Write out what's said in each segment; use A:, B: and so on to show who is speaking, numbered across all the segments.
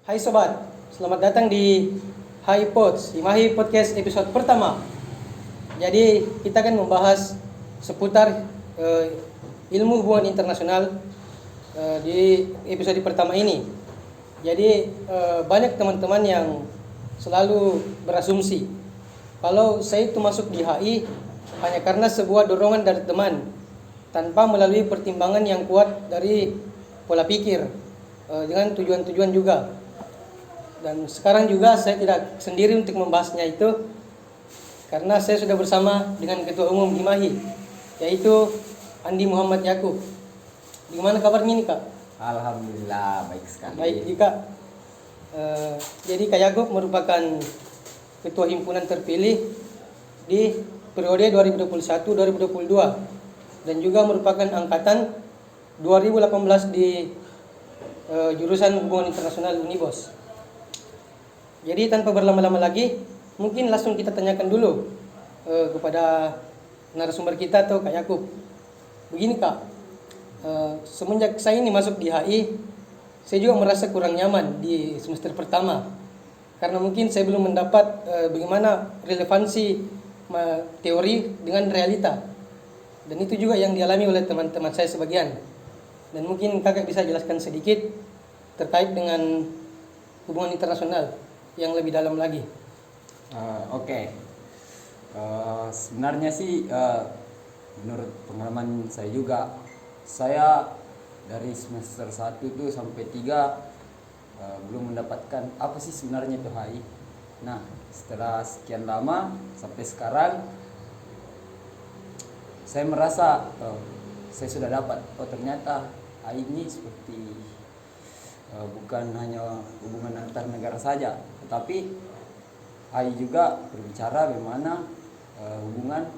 A: Hai sobat, selamat datang di Hai Pods, Himahi Podcast episode pertama. Jadi kita akan membahas seputar ilmu hubungan internasional di episode pertama ini. Jadi banyak teman-teman yang selalu berasumsi kalau saya itu masuk di HI hanya karena sebuah dorongan dari teman tanpa melalui pertimbangan yang kuat dari pola pikir dengan tujuan-tujuan juga. Dan sekarang juga saya tidak sendiri untuk membahasnya itu, karena saya sudah bersama dengan Ketua Umum Himahi, yaitu Andi Muhammad Yakub. Gimana kabarnya nih Kak?
B: Alhamdulillah baik sekali.
A: Baik Kak. Jadi Kak Yakub merupakan Ketua Himpunan terpilih di periode 2021-2022 dan juga merupakan angkatan 2018 di jurusan Hubungan Internasional Unibos. Jadi tanpa berlama-lama lagi, mungkin langsung kita tanyakan dulu kepada narasumber kita atau Kak Yakub. Begini Kak, semenjak saya ini masuk di HI, saya juga merasa kurang nyaman di semester pertama. Karena mungkin saya belum mendapat bagaimana relevansi teori dengan realita. Dan itu juga yang dialami oleh teman-teman saya sebagian. Dan mungkin kakak bisa jelaskan sedikit terkait dengan hubungan internasional yang lebih dalam lagi.
B: Oke. Sebenarnya sih menurut pengalaman saya juga, saya dari semester 1 itu sampai 3 belum mendapatkan apa sih sebenarnya itu HI. Nah, setelah sekian lama sampai sekarang saya merasa saya sudah dapat, ternyata HI ini seperti bukan hanya hubungan antar negara saja, tetapi HI juga berbicara bagaimana hubungan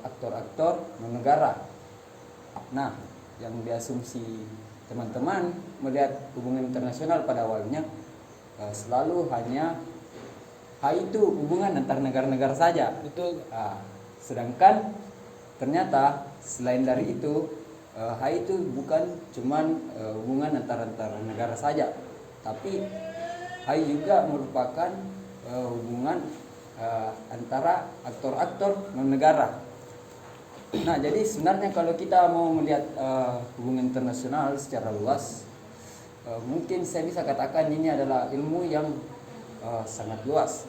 B: aktor-aktor non-negara. Nah, yang diasumsi teman-teman melihat hubungan internasional pada awalnya selalu hanya HI itu hubungan antar negara-negara saja.
A: Betul.
B: Sedangkan ternyata selain dari itu, HI itu bukan cuman hubungan antar negara saja, tapi HI juga merupakan hubungan antara aktor-aktor non-negara. Nah, jadi sebenarnya kalau kita mau melihat hubungan internasional secara luas, mungkin saya bisa katakan ini adalah ilmu yang sangat luas.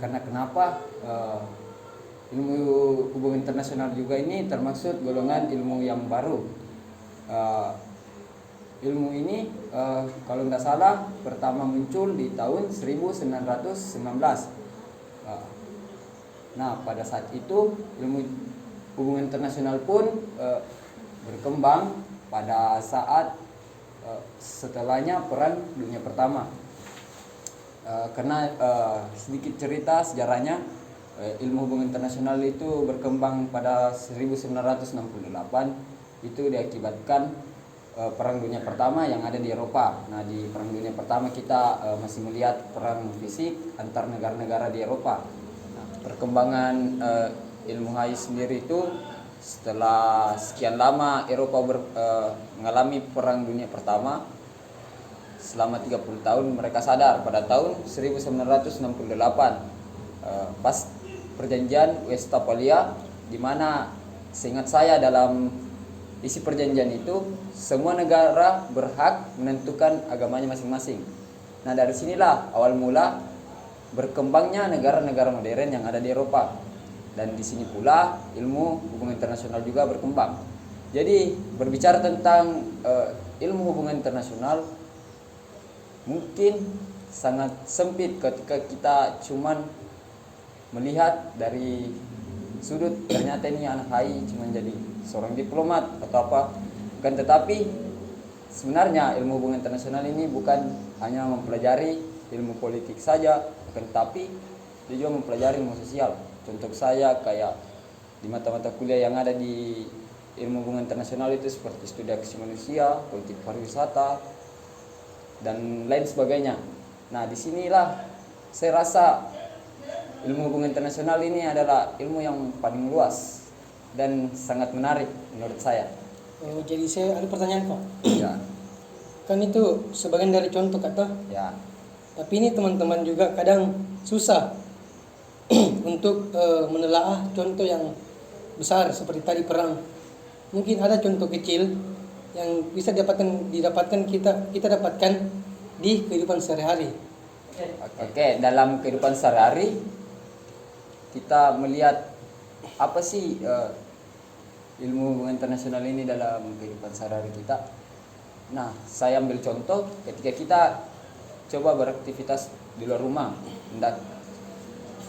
B: Karena kenapa? Ilmu hubungan internasional juga ini termasuk golongan ilmu yang baru. Ilmu ini kalau nggak salah pertama muncul di tahun 1919. Nah, pada saat itu ilmu hubungan internasional pun berkembang pada saat setelahnya Perang Dunia Pertama. Karena sedikit cerita sejarahnya, ilmu hubungan internasional itu berkembang pada 1968. Itu diakibatkan Perang Dunia Pertama yang ada di Eropa. Nah, di Perang Dunia Pertama kita masih melihat perang fisik antar negara-negara di Eropa. Nah, perkembangan ilmu HI sendiri itu setelah sekian lama Eropa mengalami Perang Dunia Pertama, selama 30 tahun mereka sadar pada tahun 1968 pas perjanjian Westphalia, di mana seingat saya dalam isi perjanjian itu semua negara berhak menentukan agamanya masing-masing. Nah, dari sinilah awal mula berkembangnya negara-negara modern yang ada di Eropa. Dan di sini pula ilmu hubungan internasional juga berkembang. Jadi berbicara tentang ilmu hubungan internasional mungkin sangat sempit ketika kita cuman melihat dari sudut ternyata ini anak HI cuma jadi seorang diplomat atau apa. Bukan, tetapi sebenarnya ilmu hubungan internasional ini bukan hanya mempelajari ilmu politik saja, bukan, tapi dia juga mempelajari ilmu sosial. Contoh saya kayak di mata-mata kuliah yang ada di ilmu hubungan internasional itu seperti studi aksi manusia, politik pariwisata, dan lain sebagainya. Nah, disinilah saya rasa ilmu hubungan internasional ini adalah ilmu yang paling luas dan sangat menarik menurut saya.
A: Jadi saya ada pertanyaan Pak.
B: Ya.
A: Kan itu sebagian dari contoh kata.
B: Ya,
A: Tapi ini teman-teman juga kadang susah untuk menelaah contoh yang besar seperti tadi perang. Mungkin ada contoh kecil yang bisa didapatkan kita dapatkan di kehidupan sehari-hari.
B: oke. Dalam kehidupan sehari-hari kita melihat apa sih ilmu hubungan internasional ini dalam kehidupan sehari-hari kita. Nah, saya ambil contoh ketika kita coba beraktivitas di luar rumah, hendak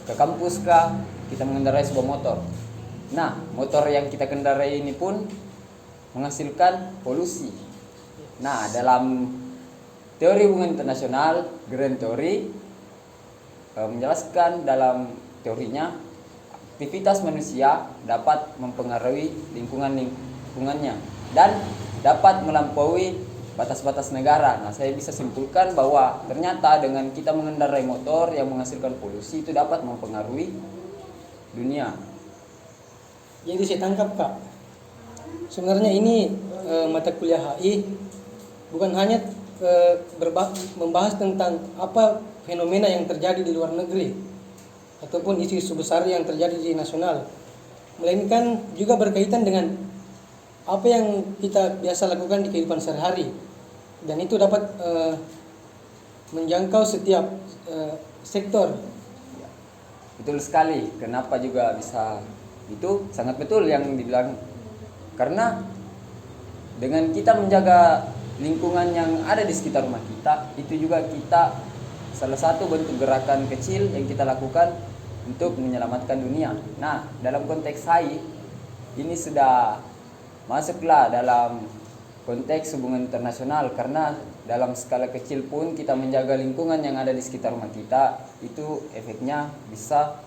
B: ke kampus kah, kita mengendarai sebuah motor. Nah, motor yang kita kendarai ini pun menghasilkan polusi. Nah, dalam teori hubungan internasional, Grand Theory menjelaskan dalam teorinya aktivitas manusia dapat mempengaruhi lingkungannya dan dapat melampaui batas-batas negara. Nah, saya bisa simpulkan bahwa ternyata dengan kita mengendarai motor yang menghasilkan polusi itu dapat mempengaruhi dunia.
A: Jadi saya tangkap Kak, sebenarnya ini mata kuliah HI bukan hanya membahas tentang apa fenomena yang terjadi di luar negeri ataupun isu-isu besar yang terjadi di nasional, melainkan juga berkaitan dengan apa yang kita biasa lakukan di kehidupan sehari-hari, dan itu dapat menjangkau setiap sektor.
B: Betul sekali. Kenapa juga bisa itu? Sangat betul yang dibilang. Karena dengan kita menjaga lingkungan yang ada di sekitar rumah kita, itu juga kita salah satu bentuk gerakan kecil yang kita lakukan untuk menyelamatkan dunia. Nah, dalam konteks HI ini sudah masuklah dalam konteks hubungan internasional, karena dalam skala kecil pun kita menjaga lingkungan yang ada di sekitar rumah kita, itu efeknya bisa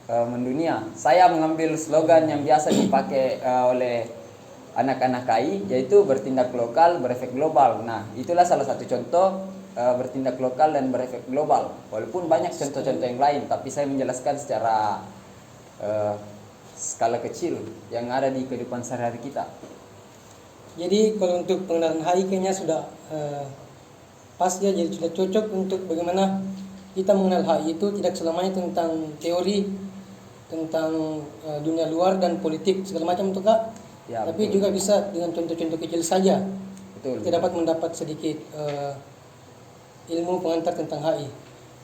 B: mendunia. Saya mengambil slogan yang biasa dipakai oleh anak-anak KI, yaitu bertindak lokal berefek global. Nah, itulah salah satu contoh bertindak lokal dan berefek global. Walaupun banyak contoh-contoh yang lain, tapi saya menjelaskan secara skala kecil yang ada di kehidupan sehari-hari kita.
A: Jadi kalau untuk pengenalan HI kayaknya sudah pas ya, jadi sudah cocok untuk bagaimana kita mengenal HI itu tidak selamanya tentang teori, tentang dunia luar dan politik segala macam itu Kak.
B: Ya,
A: tapi
B: betul.
A: juga bisa dengan contoh-contoh kecil saja.
B: Betul.
A: Kita dapat mendapat sedikit ilmu pengantar tentang HI.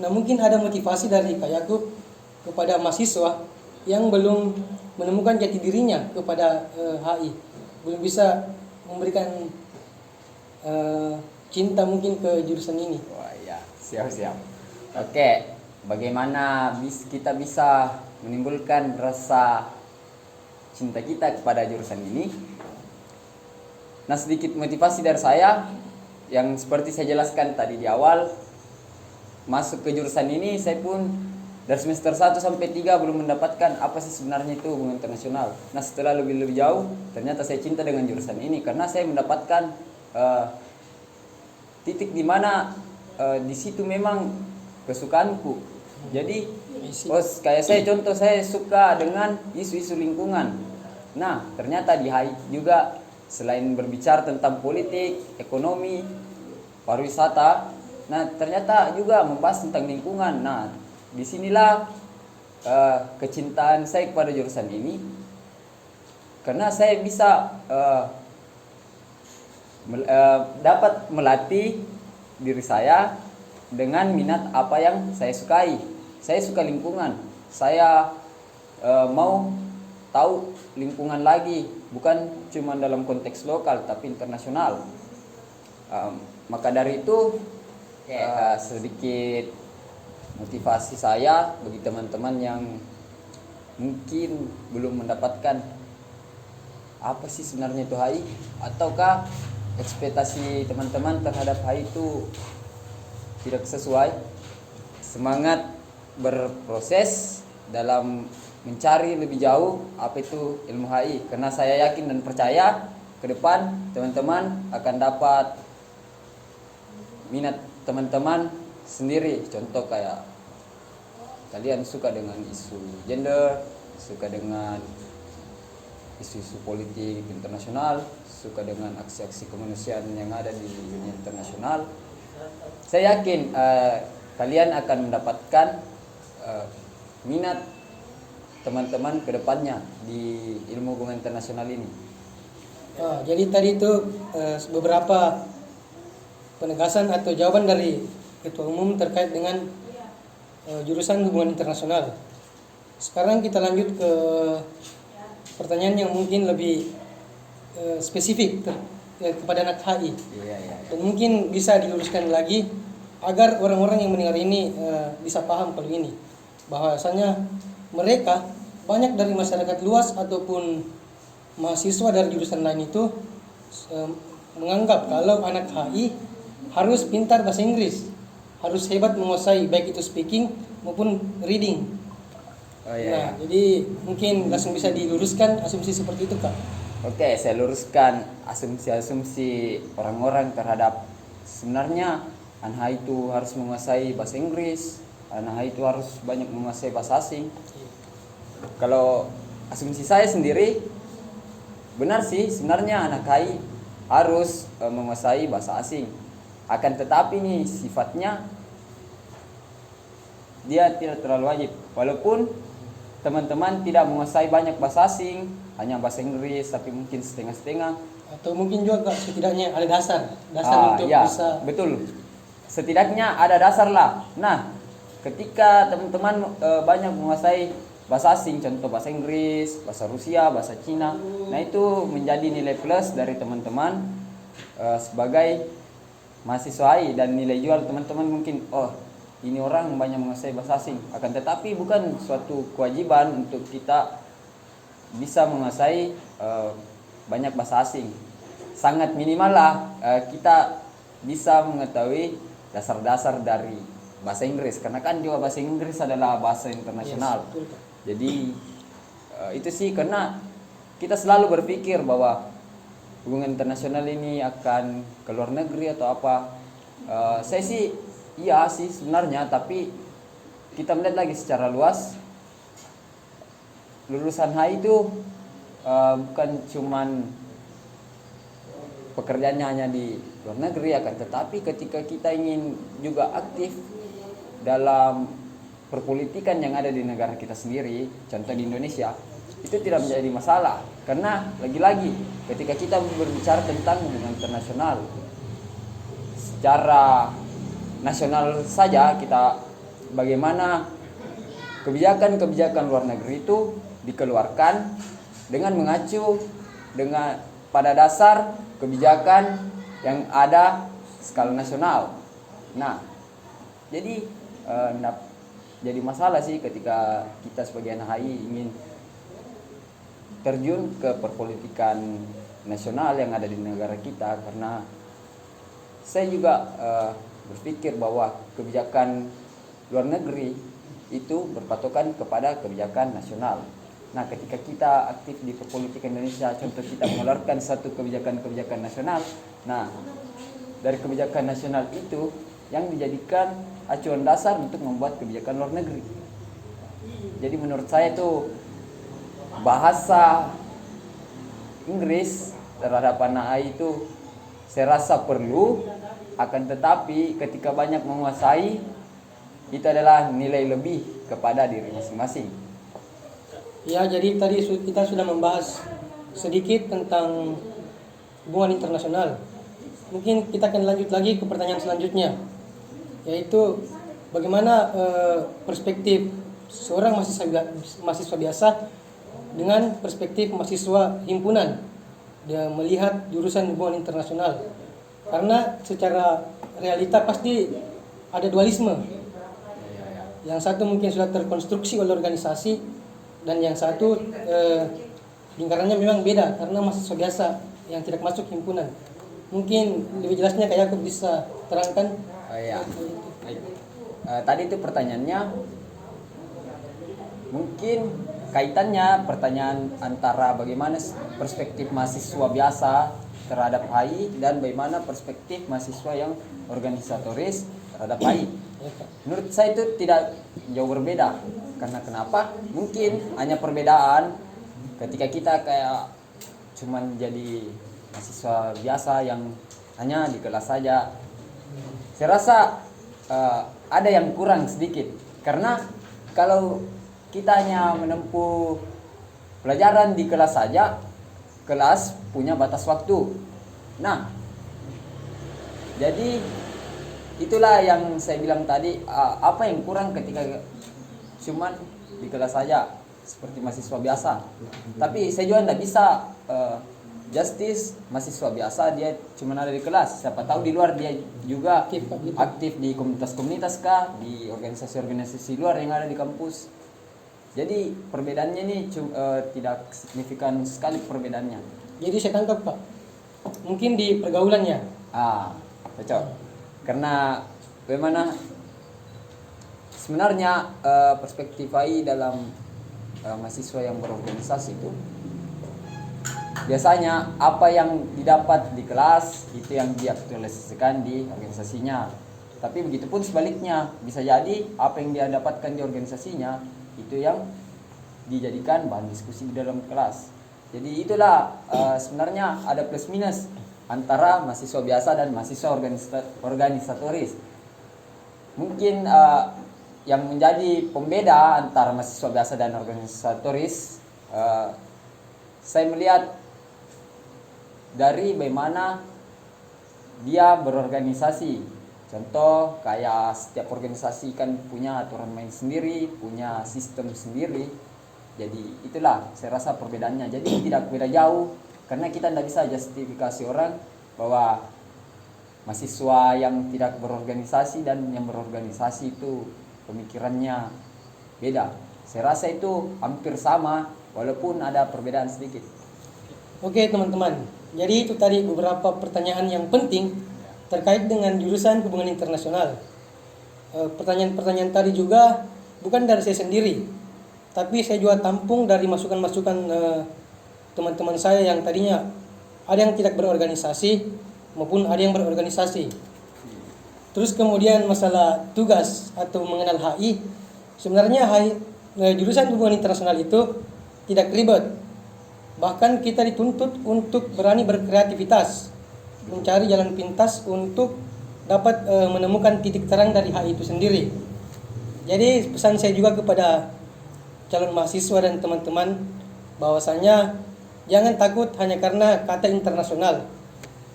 A: Nah, mungkin ada motivasi dari Kak Yakub kepada mahasiswa yang belum menemukan jati dirinya kepada HI, belum bisa memberikan cinta mungkin ke jurusan ini.
B: Wah, ya, siap-siap. Oke, bagaimana kita bisa menimbulkan rasa cinta kita kepada jurusan ini? Nah, sedikit motivasi dari saya yang seperti saya jelaskan tadi di awal. Masuk ke jurusan ini saya pun dari semester 1 sampai 3 belum mendapatkan apa sih sebenarnya itu hubungan internasional. Nah, setelah lebih jauh ternyata saya cinta dengan jurusan ini karena saya mendapatkan titik di mana di situ memang kesukaanku. Jadi kayak saya contoh, saya suka dengan isu-isu lingkungan. Nah, ternyata di HI juga selain berbicara tentang politik, ekonomi, pariwisata, nah ternyata juga membahas tentang lingkungan. Nah, disinilah kecintaan saya kepada jurusan ini, karena saya bisa dapat melatih diri saya dengan minat apa yang saya sukai. Saya suka lingkungan, saya mau tahu lingkungan lagi, bukan cuma dalam konteks lokal tapi internasional. Maka dari itu sedikit motivasi saya bagi teman-teman yang mungkin belum mendapatkan apa sih sebenarnya itu HI, ataukah ekspektasi teman-teman terhadap HI itu tidak sesuai. Semangat berproses dalam mencari lebih jauh apa itu ilmu HI, karena saya yakin dan percaya ke depan teman-teman akan dapat minat teman-teman sendiri. Contoh kayak kalian suka dengan isu gender, suka dengan isu-isu politik internasional, suka dengan aksi-aksi kemanusiaan yang ada di dunia internasional. Saya yakin kalian akan mendapatkan minat teman-teman ke depannya di ilmu hubungan internasional ini.
A: Jadi tadi itu beberapa penegasan atau jawaban dari Ketua Umum terkait dengan jurusan hubungan internasional. Sekarang kita lanjut ke pertanyaan yang mungkin lebih spesifik kepada anak HI. Dan mungkin bisa diluruskan lagi agar orang-orang yang mendengar ini bisa paham kalau ini. Bahwasanya mereka banyak dari masyarakat luas ataupun mahasiswa dari jurusan lain itu menganggap kalau anak HI harus pintar bahasa Inggris, harus hebat menguasai baik itu speaking maupun reading. Jadi mungkin langsung bisa diluruskan asumsi seperti itu, Kak.
B: Oke, saya luruskan asumsi-asumsi orang-orang terhadap sebenarnya anak HI itu harus menguasai bahasa Inggris, anak HI itu harus banyak menguasai bahasa asing. Kalau asumsi saya sendiri, benar sih sebenarnya anak HI harus menguasai bahasa asing. Akan tetapi nih sifatnya dia tidak terlalu wajib. Walaupun teman-teman tidak menguasai banyak bahasa asing, hanya bahasa Inggris tapi mungkin setengah-setengah.
A: Atau mungkin juga setidaknya ada dasar untuk bisa.
B: Betul. Setidaknya ada dasar lah. Nah, ketika teman-teman banyak menguasai bahasa asing, contoh bahasa Inggris, bahasa Rusia, bahasa Cina, nah itu menjadi nilai plus dari teman-teman sebagai mahasiswa AI, dan nilai jual teman-teman mungkin ini orang banyak menguasai bahasa asing. Akan tetapi bukan suatu kewajiban untuk kita bisa menguasai banyak bahasa asing. Sangat minimal lah kita bisa mengetahui dasar-dasar dari bahasa Inggris, karena kan juga bahasa Inggris adalah bahasa internasional. Jadi itu sih, karena kita selalu berpikir bahwa hubungan internasional ini akan ke luar negeri atau apa. Saya sih iya sih sebenarnya, tapi kita melihat lagi secara luas, lulusan HI itu bukan cuman pekerjaannya hanya di luar negeri, akan tetapi ketika kita ingin juga aktif dalam perpolitikan yang ada di negara kita sendiri, contoh di Indonesia, itu tidak menjadi masalah. Karena lagi-lagi ketika kita berbicara tentang hubungan internasional, secara nasional saja kita bagaimana kebijakan-kebijakan luar negeri itu dikeluarkan dengan mengacu dengan pada dasar kebijakan yang ada skala nasional. Nah, jadi masalah sih ketika kita sebagai anak HI ingin terjun ke perpolitikan nasional yang ada di negara kita, karena saya juga berpikir bahwa kebijakan luar negeri itu berpatokan kepada kebijakan nasional. Nah, ketika kita aktif di perpolitikan Indonesia, contoh kita mengeluarkan satu kebijakan-kebijakan nasional, nah dari kebijakan nasional itu yang dijadikan acuan dasar untuk membuat kebijakan luar negeri. Jadi menurut saya itu bahasa Inggris terhadap anak AI itu saya rasa perlu, akan tetapi ketika banyak menguasai itu adalah nilai lebih kepada diri masing-masing.
A: Ya, jadi tadi kita sudah membahas sedikit tentang hubungan internasional. Mungkin kita akan lanjut lagi ke pertanyaan selanjutnya, yaitu bagaimana perspektif seorang mahasiswa biasa dengan perspektif mahasiswa himpunan dia melihat jurusan hubungan internasional. Karena secara realita pasti ada dualisme. Yang satu mungkin sudah terkonstruksi oleh organisasi, dan yang satu lingkarannya memang beda karena mahasiswa biasa yang tidak masuk himpunan. Mungkin lebih jelasnya kayak aku bisa terangkan.
B: Tadi itu pertanyaannya mungkin kaitannya pertanyaan antara bagaimana perspektif mahasiswa biasa terhadap HI dan bagaimana perspektif mahasiswa yang organisatoris terhadap HI. Menurut saya itu tidak jauh berbeda. Karena kenapa? Mungkin hanya perbedaan ketika kita kayak cuman jadi mahasiswa biasa yang hanya di kelas saja. Saya rasa ada yang kurang sedikit, karena kalau kita hanya menempuh pelajaran di kelas saja, kelas punya batas waktu. Nah, jadi itulah yang saya bilang tadi, apa yang kurang ketika cuman di kelas saja seperti mahasiswa biasa. Tapi saya juga tidak bisa justice mahasiswa biasa dia cuma ada di kelas. Siapa tahu di luar dia juga aktif di komunitas-komunitas kah, di organisasi-organisasi luar yang ada di kampus. Jadi perbedaannya ini tidak signifikan sekali perbedaannya.
A: Jadi saya tangkap Pak, mungkin di pergaulannya.
B: Cocok. Karena bagaimana sebenarnya perspektif AI dalam mahasiswa yang berorganisasi itu, biasanya apa yang didapat di kelas itu yang diaktualisasikan di organisasinya. Tapi begitupun sebaliknya, bisa jadi apa yang dia dapatkan di organisasinya itu yang dijadikan bahan diskusi di dalam kelas. Jadi itulah sebenarnya ada plus minus antara mahasiswa biasa dan mahasiswa organisatoris. Mungkin yang menjadi pembeda antara mahasiswa biasa dan organisatoris, saya melihat dari bagaimana dia berorganisasi. Contoh kayak setiap organisasi kan punya aturan main sendiri, punya sistem sendiri. Jadi itulah saya rasa perbedaannya. Jadi tidak beda jauh, karena kita tidak bisa justifikasi orang bahwa mahasiswa yang tidak berorganisasi dan yang berorganisasi itu pemikirannya beda. Saya rasa itu hampir sama walaupun ada perbedaan sedikit.
A: Oke teman-teman, jadi itu tadi beberapa pertanyaan yang penting terkait dengan jurusan hubungan internasional. Pertanyaan-pertanyaan tadi juga bukan dari saya sendiri, tapi saya juga tampung dari masukan-masukan teman-teman saya yang tadinya ada yang tidak berorganisasi maupun ada yang berorganisasi. Terus kemudian masalah tugas atau mengenal HI, sebenarnya jurusan hubungan internasional itu tidak ribet. Bahkan kita dituntut untuk berani berkreativitas, mencari jalan pintas untuk dapat menemukan titik terang dari HI itu sendiri. Jadi pesan saya juga kepada calon mahasiswa dan teman-teman bahwasanya jangan takut hanya karena kata internasional.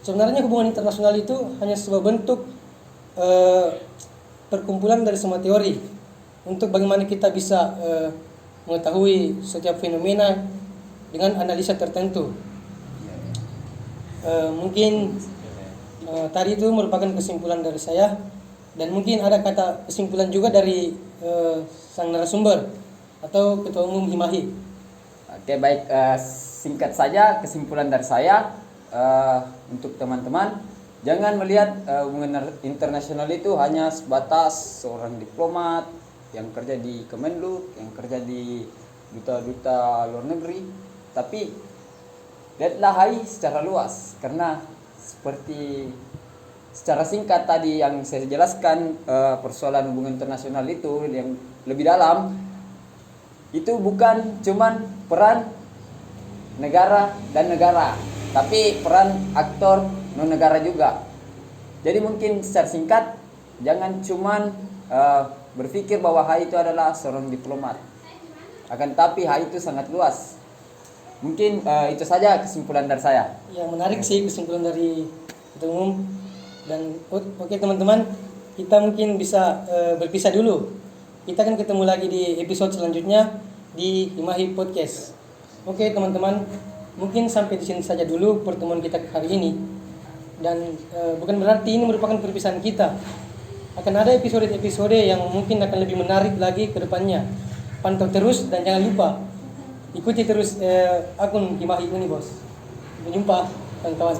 A: Sebenarnya hubungan internasional itu hanya sebuah bentuk perkumpulan dari semua teori untuk bagaimana kita bisa mengetahui setiap fenomena dengan analisa tertentu. Mungkin tadi itu merupakan kesimpulan dari saya, dan mungkin ada kata kesimpulan juga dari sang narasumber atau ketua umum Himahi.
B: Oke, baik, singkat saja kesimpulan dari saya untuk teman-teman, jangan melihat hubungan internasional itu hanya sebatas seorang diplomat yang kerja di Kemenlu, yang kerja di duta-duta luar negeri, tapi lihatlah HI secara luas, karena seperti secara singkat tadi yang saya jelaskan, persoalan hubungan internasional itu yang lebih dalam itu bukan cuman peran negara dan negara, tapi peran aktor non negara juga. Jadi mungkin secara singkat, jangan cuman berpikir bahwa HI itu adalah seorang diplomat, akan tapi HI itu sangat luas. Mungkin itu saja kesimpulan dari saya.
A: Yang menarik sih kesimpulan dari ketua umum. Dan oke teman-teman, kita mungkin bisa berpisah dulu. Kita akan ketemu lagi di episode selanjutnya di Himahi Podcast. Oke teman-teman, mungkin sampai di sini saja dulu pertemuan kita hari ini. Dan bukan berarti ini merupakan perpisahan kita. Akan ada episode-episode yang mungkin akan lebih menarik lagi ke depannya. Pantau terus dan jangan lupa ikuti terus akun Himahi ini, bos. Sampai jumpa kawan-kawan.